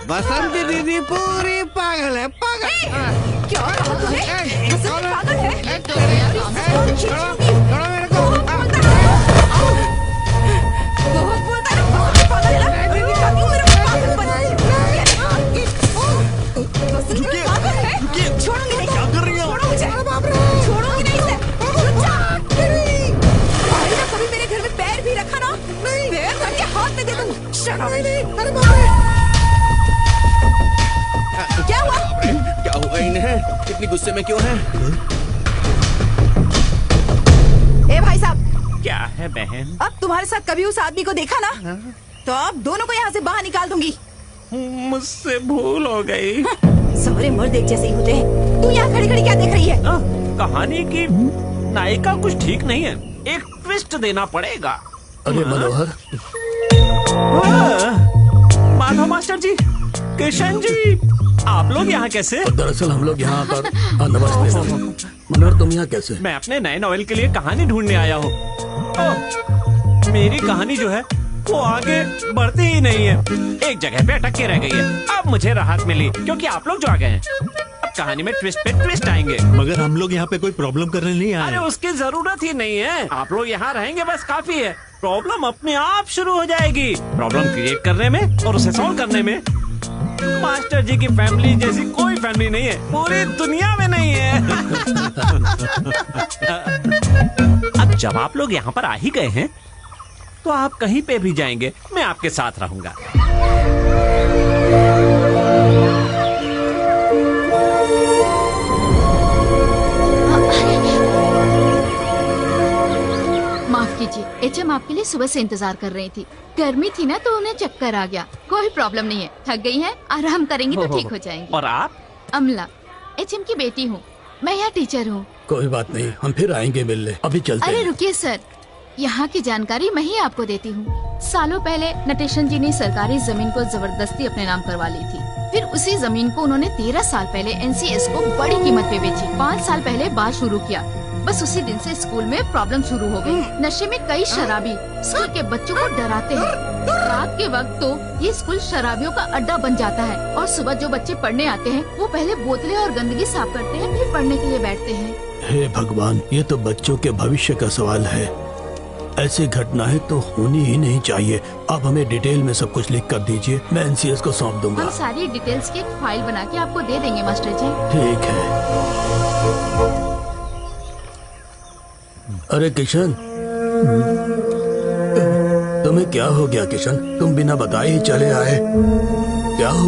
बसंती दीदी पूरी पागल है, पागल। क्या कहा तूने? बसंती पागल है? छोड़ो मेरे को। बहुत बोलता है, बसंती पागल है ना? मैं चाहती हूँ मेरा पागल बना दे। बसंती पागल है? छोड़ूंगी नहीं। क्या कर रही हो? छोड़ो मुझे। छोड़ूंगी नहीं इसे। रुक जा। आईना कभी मेरे घर में पैर भी रखा ना, पैर धर के हाथ में दे दूँ। शर्म। क्या हुआ? क्या हुआ इन्हें? इतनी गुस्से में क्यों है? ए भाई साहब, क्या है बहन? अब तुम्हारे साथ कभी उस आदमी को देखा ना, तो अब दोनों को यहाँ से बाहर निकाल दूंगी। मुझसे भूल हो गई। सारे मर्द एक जैसे ही होते हैं। तू यहाँ खड़ी खड़ी क्या देख रही है? कहानी की नायिका कुछ ठीक नहीं है, एक ट्विस्ट देना पड़ेगा। अरे मनोहर, माधव मास्टर जी, किशन जी, आप लोग यहाँ कैसे? दरअसल हम लोग यहाँ पर नमस्ते। मनोहर, तुम यहाँ कैसे? मैं अपने नए नॉवेल के लिए कहानी ढूंढने आया हूँ। मेरी कहानी जो है वो आगे बढ़ती ही नहीं है, एक जगह पे अटक के रह गई है। अब मुझे राहत मिली क्योंकि आप लोग जो आ गए हैं। अब कहानी में ट्विस्ट पे ट्विस्ट आएंगे। मगर हम लोग यहाँ पे कोई प्रॉब्लम करने नहीं आए। अरे उसकी जरूरत ही नहीं है, आप लोग यहाँ रहेंगे बस काफी है। प्रॉब्लम अपने आप शुरू हो जाएगी। प्रॉब्लम क्रिएट करने में और उसे सॉल्व करने में मास्टर जी की फैमिली जैसी कोई फैमिली नहीं है, पूरी दुनिया में नहीं है। अब जब आप लोग यहाँ पर आ ही गए हैं तो आप कहीं पे भी जाएंगे, मैं आपके साथ रहूंगा। माफ कीजिए, एचएम आपके लिए सुबह से इंतजार कर रही थी। गर्मी थी ना तो उन्हें चक्कर आ गया। कोई प्रॉब्लम नहीं है, थक गई हैं, आराम करेंगी तो ठीक हो जाएंगी। और आप? अमला, एचएम की बेटी हूँ, मैं यहाँ टीचर हूँ। कोई बात नहीं, हम फिर आएंगे मिलने। अभी चलते अरे हैं। रुकिए सर, यहाँ की जानकारी मैं ही आपको देती हूँ। सालों पहले नटेशन जी ने सरकारी जमीन को जबरदस्ती अपने नाम करवा ली थी। फिर उसी जमीन को उन्होंने 13 साल पहले एनसीएस को बड़ी कीमत पे बेची। 5 साल पहले बार शुरू किया। बस उसी दिन से स्कूल में प्रॉब्लम शुरू हो गई। नशे में कई शराबी स्कूल के बच्चों को डराते हैं। रात के वक्त तो ये स्कूल शराबियों का अड्डा बन जाता है और सुबह जो बच्चे पढ़ने आते हैं वो पहले बोतलें और गंदगी साफ करते हैं, फिर पढ़ने के लिए बैठते हैं। हे भगवान, ये तो बच्चों के भविष्य का सवाल है। ऐसी घटनाएं तो होनी ही नहीं चाहिए। आप हमें डिटेल में सब कुछ लिख कर दीजिए, मैं एनसीएस को सौंप दूंगा। हम सारी डिटेल्स की एक फाइल बना के आपको दे देंगे मास्टर जी। ठीक है। अरे किशन, तुम्हें क्या हो गया किशन? तुम बिना बताए ही चले आए, क्या हुआ?